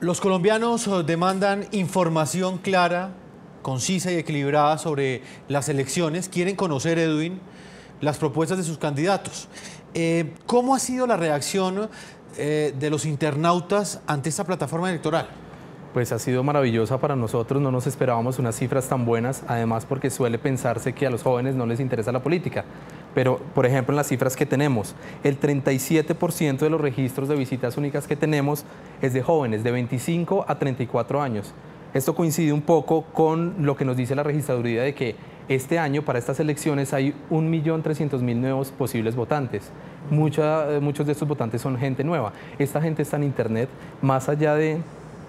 Los colombianos demandan información clara, concisa y equilibrada sobre las elecciones. Quieren conocer, Edwin, las propuestas de sus candidatos. ¿Cómo ha sido la reacción de los internautas ante esta plataforma electoral? Pues ha sido maravillosa para nosotros, no nos esperábamos unas cifras tan buenas, además porque suele pensarse que a los jóvenes no les interesa la política. Pero, por ejemplo, en las cifras que tenemos, el 37% de los registros de visitas únicas que tenemos es de jóvenes de 25 a 34 años. Esto coincide un poco con lo que nos dice la registraduría de que este año, para estas elecciones, hay 1.300.000 nuevos posibles votantes. Muchos de estos votantes son gente nueva. Esta gente está en Internet, más allá de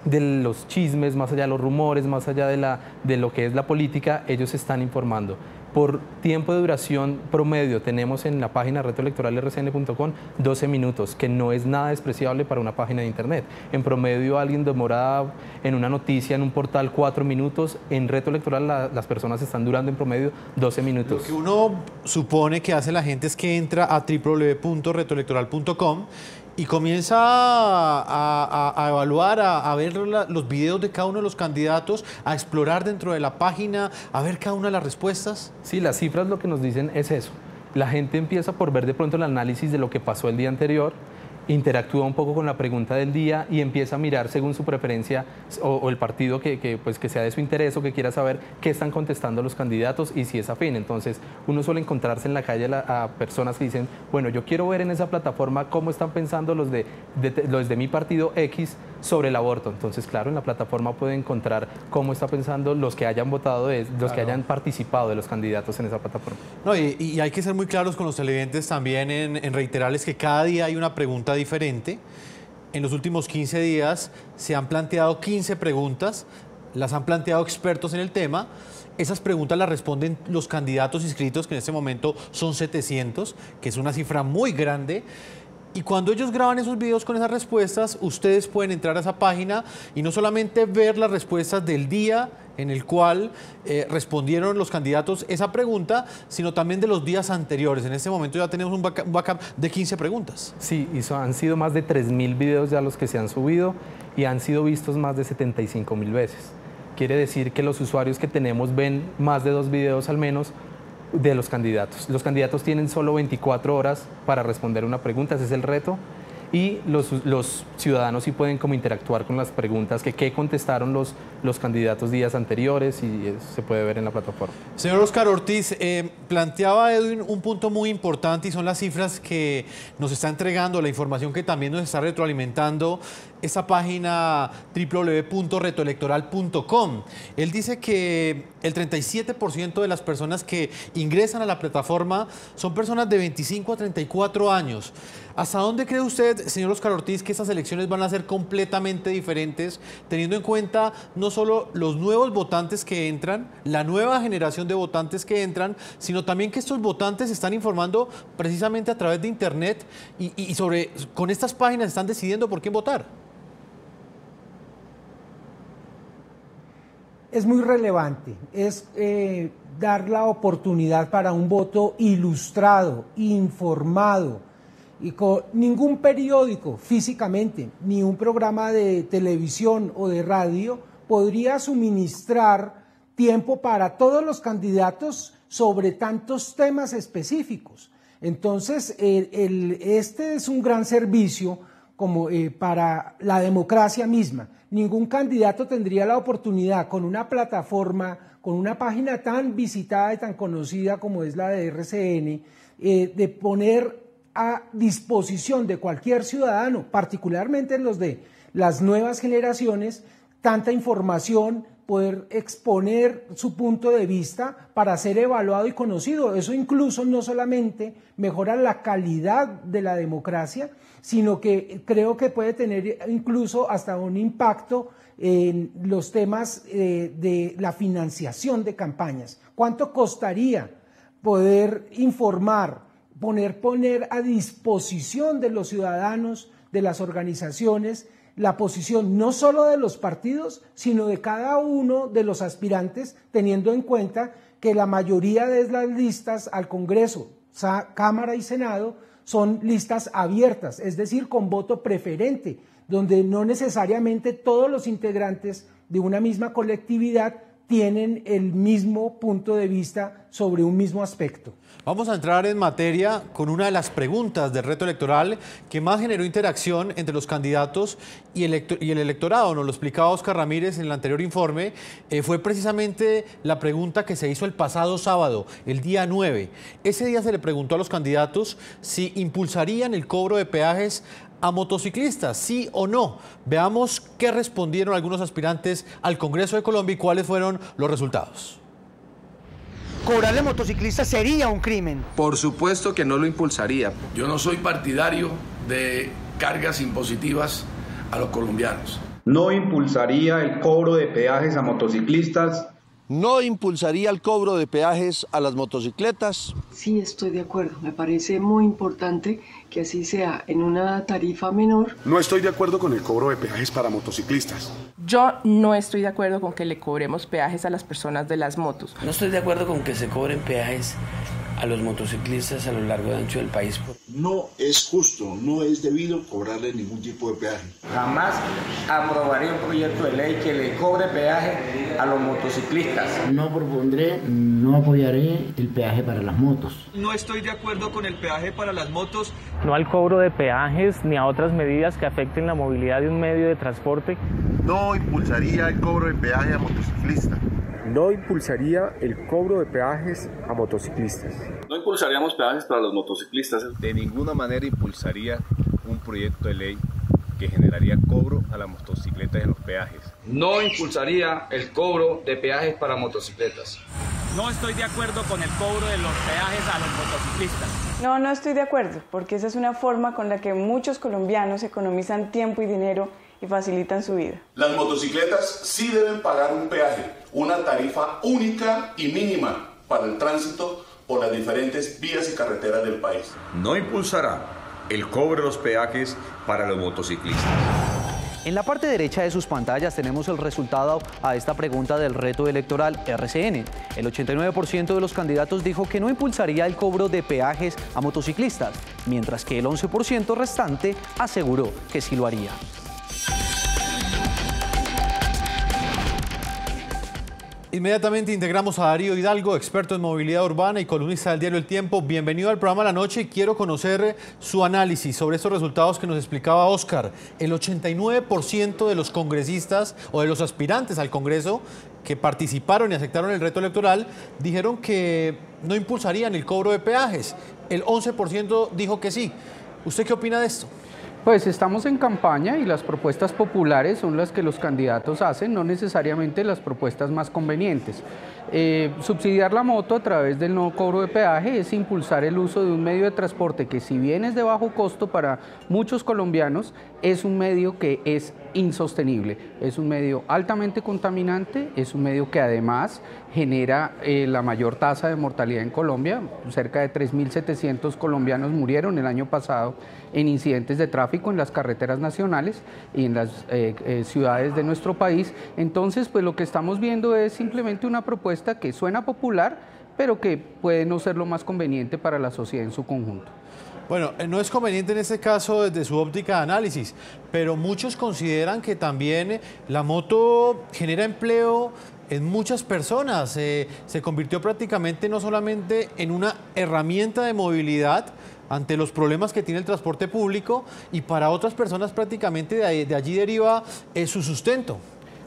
los chismes, más allá de los rumores, más allá de lo que es la política, ellos se están informando. Por tiempo de duración promedio tenemos en la página retoelectoral.rcn.com 12 minutos, que no es nada despreciable para una página de internet. En promedio alguien demora en una noticia, en un portal 4 minutos, en Reto Electoral las personas están durando en promedio 12 minutos. Lo que uno supone que hace la gente es que entra a www.retoelectoral.com y comienza a evaluar, a ver los videos de cada uno de los candidatos, a explorar dentro de la página, a ver cada una de las respuestas. Sí, las cifras lo que nos dicen es eso. La gente empieza por ver de pronto el análisis de lo que pasó el día anterior, interactúa un poco con la pregunta del día y empieza a mirar según su preferencia o el partido que sea de su interés o que quiera saber qué están contestando los candidatos y si es afín. Entonces, uno suele encontrarse en la calle a personas que dicen, bueno, yo quiero ver en esa plataforma cómo están pensando los de mi partido X sobre el aborto. Entonces, claro, en la plataforma puede encontrar cómo está pensando los que hayan votado, los que hayan participado de los candidatos en esa plataforma. No, y hay que ser muy claros con los televidentes también en reiterarles que cada día hay una pregunta diferente. En los últimos 15 días se han planteado 15 preguntas, las han planteado expertos en el tema. Esas preguntas las responden los candidatos inscritos, que en este momento son 700, que es una cifra muy grande. Y cuando ellos graban esos videos con esas respuestas, ustedes pueden entrar a esa página y no solamente ver las respuestas del día en el cual respondieron los candidatos esa pregunta, sino también de los días anteriores. En este momento ya tenemos un backup de 15 preguntas. Sí, han sido más de 3.000 videos ya los que se han subido y han sido vistos más de 75.000 veces. Quiere decir que los usuarios que tenemos ven más de 2 videos al menos de los candidatos. Los candidatos tienen solo 24 horas para responder una pregunta, ese es el reto. Y los ciudadanos sí pueden como interactuar con las preguntas, qué contestaron los candidatos días anteriores y eso se puede ver en la plataforma. Señor Oscar Ortiz, planteaba Edwin un punto muy importante y son las cifras que nos está entregando, la información que también nos está retroalimentando esa página www.retoelectoral.com. Él dice que el 37% de las personas que ingresan a la plataforma son personas de 25 a 34 años. ¿Hasta dónde cree usted, señor Oscar Ortiz, que estas elecciones van a ser completamente diferentes, teniendo en cuenta no solo los nuevos votantes que entran, la nueva generación de votantes que entran, sino también que estos votantes se están informando precisamente a través de Internet y con estas páginas están decidiendo por quién votar? Es muy relevante, es dar la oportunidad para un voto ilustrado, informado, y con ningún periódico físicamente, ni un programa de televisión o de radio podría suministrar tiempo para todos los candidatos sobre tantos temas específicos. Entonces, este es un gran servicio como para la democracia misma. Ningún candidato tendría la oportunidad con una plataforma, con una página tan visitada y tan conocida como es la de RCN, de poner a disposición de cualquier ciudadano, particularmente en los de las nuevas generaciones, tanta información, poder exponer su punto de vista para ser evaluado y conocido. Eso incluso no solamente mejora la calidad de la democracia, sino que creo que puede tener incluso hasta un impacto en los temas de la financiación de campañas. ¿Cuánto costaría poder informar, poner a disposición de los ciudadanos, de las organizaciones, la posición no solo de los partidos, sino de cada uno de los aspirantes, teniendo en cuenta que la mayoría de las listas al Congreso, Cámara y Senado son listas abiertas, es decir, con voto preferente, donde no necesariamente todos los integrantes de una misma colectividad tienen el mismo punto de vista sobre un mismo aspecto. Vamos a entrar en materia con una de las preguntas del reto electoral que más generó interacción entre los candidatos y el electorado. Nos lo explicaba Óscar Ramírez en el anterior informe. Fue precisamente la pregunta que se hizo el pasado sábado, el día 9. Ese día se le preguntó a los candidatos si impulsarían el cobro de peajes a motociclistas, sí o no. Veamos qué respondieron algunos aspirantes al Congreso de Colombia y cuáles fueron los resultados. Cobrarle a motociclistas sería un crimen. Por supuesto que no lo impulsaría. Yo no soy partidario de cargas impositivas a los colombianos. No impulsaría el cobro de peajes a motociclistas. No impulsaría el cobro de peajes a las motocicletas. Sí, estoy de acuerdo. Me parece muy importante que así sea en una tarifa menor. No estoy de acuerdo con el cobro de peajes para motociclistas. Yo no estoy de acuerdo con que le cobremos peajes a las personas de las motos. No estoy de acuerdo con que se cobren peajes a los motociclistas a lo largo y ancho del país. No es justo, no es debido cobrarle ningún tipo de peaje. Jamás aprobaré un proyecto de ley que le cobre peaje a los motociclistas. No propondré, no apoyaré el peaje para las motos. No estoy de acuerdo con el peaje para las motos. No al cobro de peajes ni a otras medidas que afecten la movilidad de un medio de transporte. No impulsaría el cobro de peaje a motociclistas. No impulsaría el cobro de peajes a motociclistas. No impulsaríamos peajes para los motociclistas. De ninguna manera impulsaría un proyecto de ley que generaría cobro a las motocicletas en los peajes. No impulsaría el cobro de peajes para motocicletas. No estoy de acuerdo con el cobro de los peajes a los motociclistas. No estoy de acuerdo, porque esa es una forma con la que muchos colombianos economizan tiempo y dinero y facilitan su vida. Las motocicletas sí deben pagar un peaje, una tarifa única y mínima para el tránsito por las diferentes vías y carreteras del país. No impulsará el cobro de los peajes para los motociclistas. En la parte derecha de sus pantallas tenemos el resultado a esta pregunta del reto electoral RCN. El 89% de los candidatos dijo que no impulsaría el cobro de peajes a motociclistas, mientras que el 11% restante aseguró que sí lo haría. Inmediatamente integramos a Darío Hidalgo, experto en movilidad urbana y columnista del diario El Tiempo. Bienvenido al programa La Noche y quiero conocer su análisis sobre estos resultados que nos explicaba Óscar. El 89% de los congresistas o de los aspirantes al Congreso que participaron y aceptaron el reto electoral dijeron que no impulsarían el cobro de peajes. El 11% dijo que sí. ¿Usted qué opina de esto? Pues estamos en campaña y las propuestas populares son las que los candidatos hacen, no necesariamente las propuestas más convenientes. Subsidiar la moto a través del no cobro de peaje es impulsar el uso de un medio de transporte que, si bien es de bajo costo para muchos colombianos, es un medio que es insostenible, es un medio altamente contaminante, es un medio que además genera la mayor tasa de mortalidad en Colombia. Cerca de 3.700 colombianos murieron el año pasado en incidentes de tráfico en las carreteras nacionales y en las ciudades de nuestro país. Entonces, pues lo que estamos viendo es simplemente una propuesta que suena popular, pero que puede no ser lo más conveniente para la sociedad en su conjunto. Bueno, no es conveniente en este caso desde su óptica de análisis, pero muchos consideran que también la moto genera empleo en muchas personas. Se convirtió prácticamente no solamente en una herramienta de movilidad ante los problemas que tiene el transporte público, y para otras personas prácticamente de allí deriva su sustento.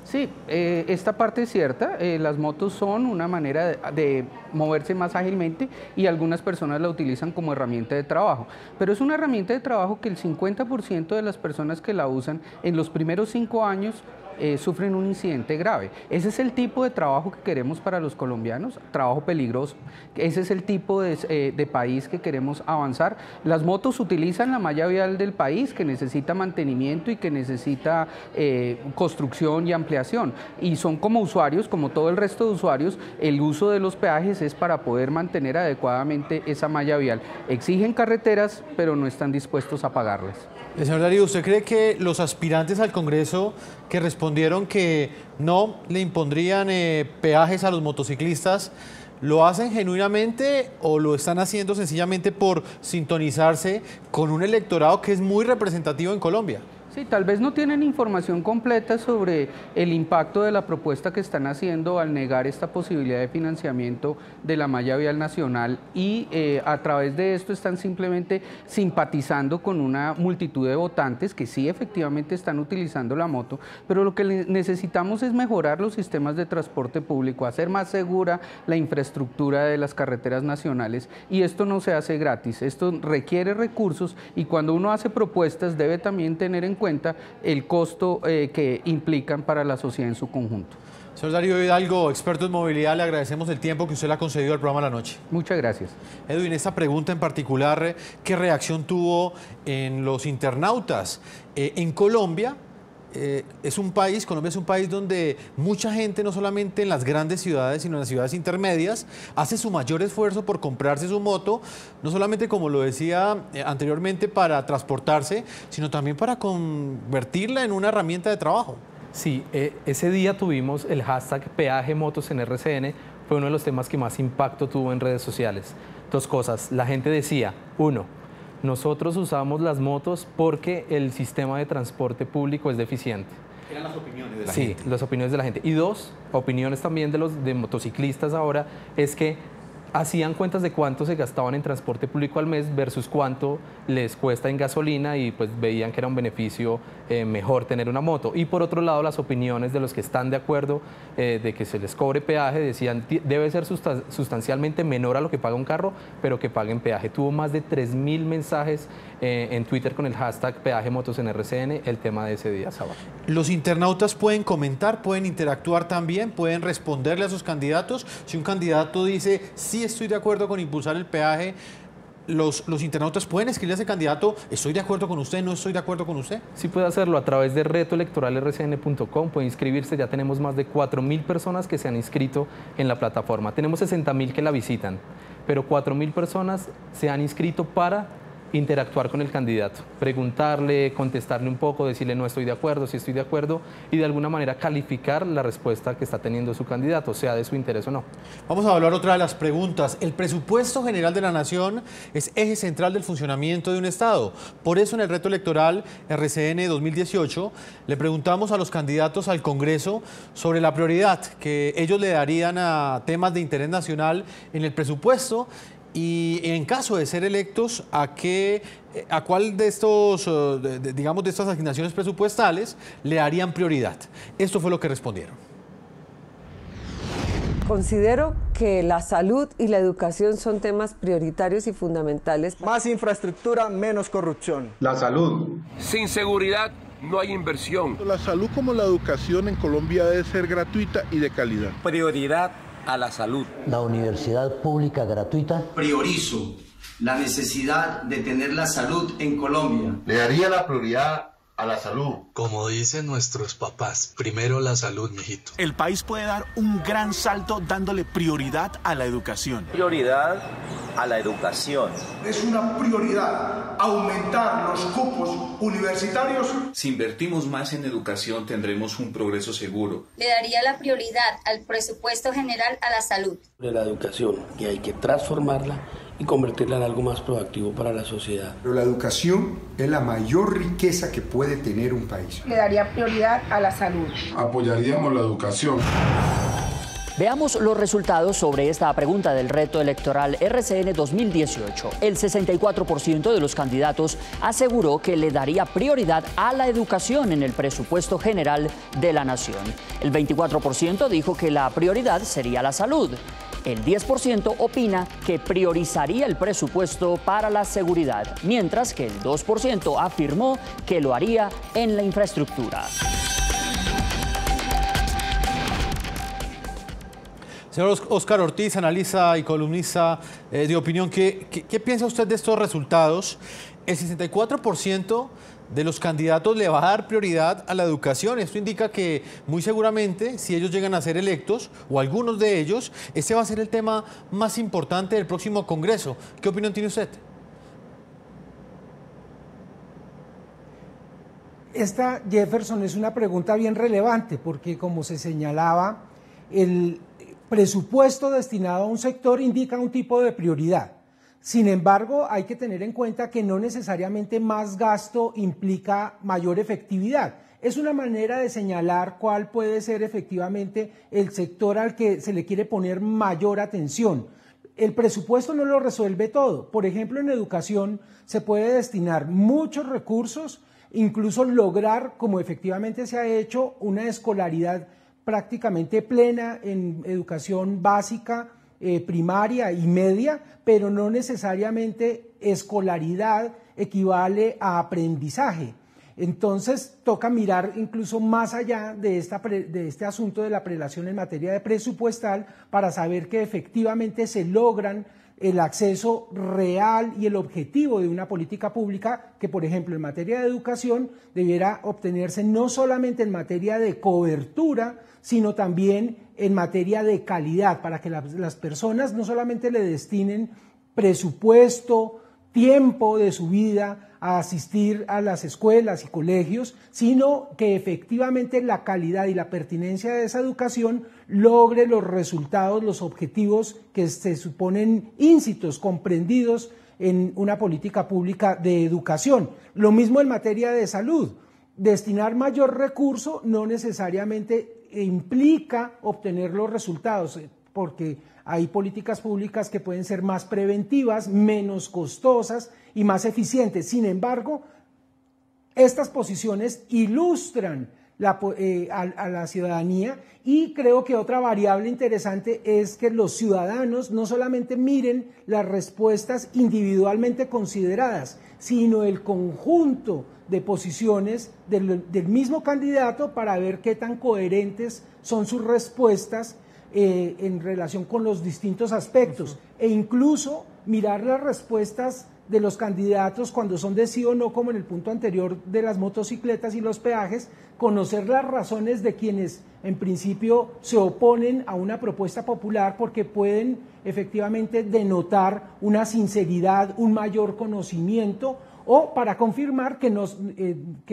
Sí, esta parte es cierta. Las motos son una manera de moverse más ágilmente y algunas personas la utilizan como herramienta de trabajo. Pero es una herramienta de trabajo que el 50% de las personas que la usan en los primeros 5 años sufren un incidente grave. Ese es el tipo de trabajo que queremos para los colombianos, trabajo peligroso. Ese es el tipo de país que queremos avanzar. Las motos utilizan la malla vial del país, que necesita mantenimiento y que necesita construcción y ampliación. Y son como usuarios, como todo el resto de usuarios, el uso de los peajes es para poder mantener adecuadamente esa malla vial. Exigen carreteras, pero no están dispuestos a pagarlas. Señor Darío, ¿usted cree que los aspirantes al Congreso que respondieron que no le impondrían peajes a los motociclistas, ¿lo hacen genuinamente o lo están haciendo sencillamente por sintonizarse con un electorado que es muy representativo en Colombia? Sí, tal vez no tienen información completa sobre el impacto de la propuesta que están haciendo al negar esta posibilidad de financiamiento de la malla vial nacional y a través de esto están simplemente simpatizando con una multitud de votantes que sí efectivamente están utilizando la moto, pero lo que necesitamos es mejorar los sistemas de transporte público, hacer más segura la infraestructura de las carreteras nacionales y esto no se hace gratis, esto requiere recursos y cuando uno hace propuestas debe también tener en cuenta el costo que implican para la sociedad en su conjunto. Señor Darío Hidalgo, experto en movilidad, le agradecemos el tiempo que usted le ha concedido al programa La Noche. Muchas gracias. Edwin, esta pregunta en particular, ¿qué reacción tuvo en los internautas? En Colombia, Colombia es un país donde mucha gente, no solamente en las grandes ciudades, sino en las ciudades intermedias, hace su mayor esfuerzo por comprarse su moto, no solamente, como lo decía anteriormente, para transportarse, sino también para convertirla en una herramienta de trabajo. Sí, ese día tuvimos el hashtag peaje motos en RCN, fue uno de los temas que más impacto tuvo en redes sociales. Dos cosas, la gente decía, uno, nosotros usamos las motos porque el sistema de transporte público es deficiente. Eran las opiniones de la gente. Sí, las opiniones de la gente. Y dos, opiniones también de motociclistas ahora, es que hacían cuentas de cuánto se gastaban en transporte público al mes versus cuánto les cuesta en gasolina y pues veían que era un beneficio mejor tener una moto. Y por otro lado, las opiniones de los que están de acuerdo de que se les cobre peaje decían debe ser sustancialmente menor a lo que paga un carro, pero que paguen peaje. Tuvo más de 3.000 mensajes en Twitter con el hashtag peaje motos en RCN, el tema de ese día sábado. Los internautas pueden comentar, pueden interactuar también, pueden responderle a sus candidatos. Si un candidato dice sí estoy de acuerdo con impulsar el peaje, los internautas pueden escribirle a ese candidato, estoy de acuerdo con usted, no estoy de acuerdo con usted. Sí, puede hacerlo a través de retoelectoralrcn.com, puede inscribirse, ya tenemos más de 4.000 personas que se han inscrito en la plataforma, tenemos 60.000 que la visitan, pero 4.000 personas se han inscrito para interactuar con el candidato, preguntarle, contestarle un poco, decirle no estoy de acuerdo, sí estoy de acuerdo y de alguna manera calificar la respuesta que está teniendo su candidato, sea de su interés o no. Vamos a hablar otra de las preguntas. El presupuesto general de la nación es eje central del funcionamiento de un Estado. Por eso en el reto electoral RCN 2018 le preguntamos a los candidatos al Congreso sobre la prioridad que ellos le darían a temas de interés nacional en el presupuesto. Y en caso de ser electos, ¿a cuál de estos, digamos, de estas asignaciones presupuestales le darían prioridad? Esto fue lo que respondieron. Considero que la salud y la educación son temas prioritarios y fundamentales. Más infraestructura, menos corrupción. La salud. Sin seguridad no hay inversión. La salud como la educación en Colombia debe ser gratuita y de calidad. Prioridad a la salud. La universidad pública gratuita. Priorizo la necesidad de tener la salud en Colombia. Le daría la prioridad a la salud. Como dicen nuestros papás, primero la salud, mijito. El país puede dar un gran salto dándole prioridad a la educación. Prioridad a la educación. Es una prioridad aumentar los cupos universitarios. Si invertimos más en educación tendremos un progreso seguro. Le daría la prioridad al presupuesto general a la salud. De la educación, que hay que transformarla y convertirla en algo más proactivo para la sociedad. Pero la educación es la mayor riqueza que puede tener un país. Le daría prioridad a la salud. Apoyaríamos la educación. Veamos los resultados sobre esta pregunta del reto electoral RCN 2018. El 64% de los candidatos aseguró que le daría prioridad a la educación en el presupuesto general de la nación. El 24% dijo que la prioridad sería la salud. El 10% opina que priorizaría el presupuesto para la seguridad, mientras que el 2% afirmó que lo haría en la infraestructura. Señor Óscar Ortiz, analista y columnista de opinión, ¿qué piensa usted de estos resultados? El 64% de los candidatos le va a dar prioridad a la educación. Esto indica que muy seguramente, si ellos llegan a ser electos, o algunos de ellos, este va a ser el tema más importante del próximo Congreso. ¿Qué opinión tiene usted? Esta, Jefferson, es una pregunta bien relevante porque, como se señalaba, el presupuesto destinado a un sector indica un tipo de prioridad. Sin embargo, hay que tener en cuenta que no necesariamente más gasto implica mayor efectividad. Es una manera de señalar cuál puede ser efectivamente el sector al que se le quiere poner mayor atención. El presupuesto no lo resuelve todo. Por ejemplo, en educación se puede destinar muchos recursos, incluso lograr, como efectivamente se ha hecho, una escolaridad prácticamente plena en educación básica, primaria y media, pero no necesariamente escolaridad equivale a aprendizaje. Entonces toca mirar incluso más allá de este asunto de la prelación en materia de presupuestal para saber que efectivamente se logran el acceso real y el objetivo de una política pública que, por ejemplo, en materia de educación debiera obtenerse no solamente en materia de cobertura, sino también en materia de calidad, para que las personas no solamente le destinen presupuesto, tiempo de su vida a asistir a las escuelas y colegios, sino que efectivamente la calidad y la pertinencia de esa educación logre los resultados, los objetivos que se suponen íncitos, comprendidos en una política pública de educación. Lo mismo en materia de salud. Destinar mayor recurso no necesariamente implica obtener los resultados, porque hay políticas públicas que pueden ser más preventivas, menos costosas y más eficientes. Sin embargo, estas posiciones ilustran a la ciudadanía, y creo que otra variable interesante es que los ciudadanos no solamente miren las respuestas individualmente consideradas, sino el conjunto de posiciones del mismo candidato para ver qué tan coherentes son sus respuestas en relación con los distintos aspectos, e incluso mirar las respuestas de los candidatos cuando son de sí o no, como en el punto anterior de las motocicletas y los peajes, conocer las razones de quienes en principio se oponen a una propuesta popular, porque pueden efectivamente denotar una sinceridad, un mayor conocimiento, o para confirmar que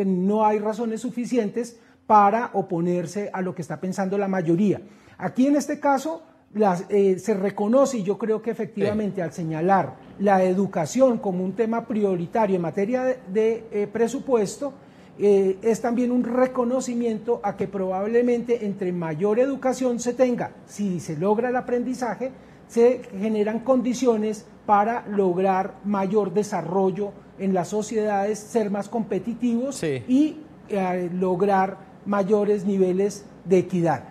no hay razones suficientes para oponerse a lo que está pensando la mayoría. Aquí en este caso se reconoce, y yo creo que efectivamente al señalar la educación como un tema prioritario en materia de presupuesto, es también un reconocimiento a que probablemente entre mayor educación se tenga, si se logra el aprendizaje, se generan condiciones para lograr mayor desarrollo en las sociedades, ser más competitivos y lograr mayores niveles de equidad.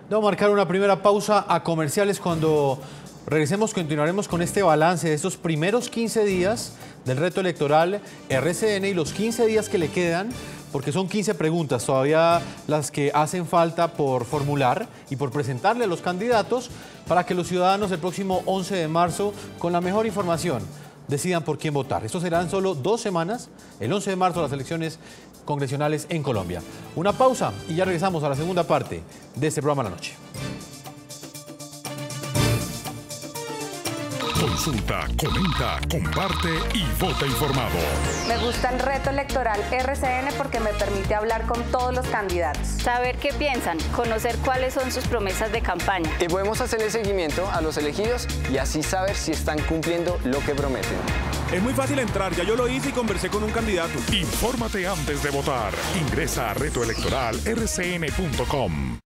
Debo marcar una primera pausa a comerciales. Cuando regresemos continuaremos con este balance de estos primeros 15 días del reto electoral RCN y los 15 días que le quedan, porque son 15 preguntas todavía las que hacen falta por formular y por presentarle a los candidatos para que los ciudadanos el próximo 11 de marzo, con la mejor información, decidan por quién votar. Esto serán solo 2 semanas, el 11 de marzo, las elecciones congresionales en Colombia. Una pausa y ya regresamos a la segunda parte de este programa de la noche. Consulta, comenta, comparte y vota informado. Me gusta el reto electoral RCN porque me permite hablar con todos los candidatos. Saber qué piensan, conocer cuáles son sus promesas de campaña. Y podemos hacerle seguimiento a los elegidos y así saber si están cumpliendo lo que prometen. Es muy fácil entrar, ya yo lo hice y conversé con un candidato. Infórmate antes de votar. Ingresa a retoelectoralrcn.com.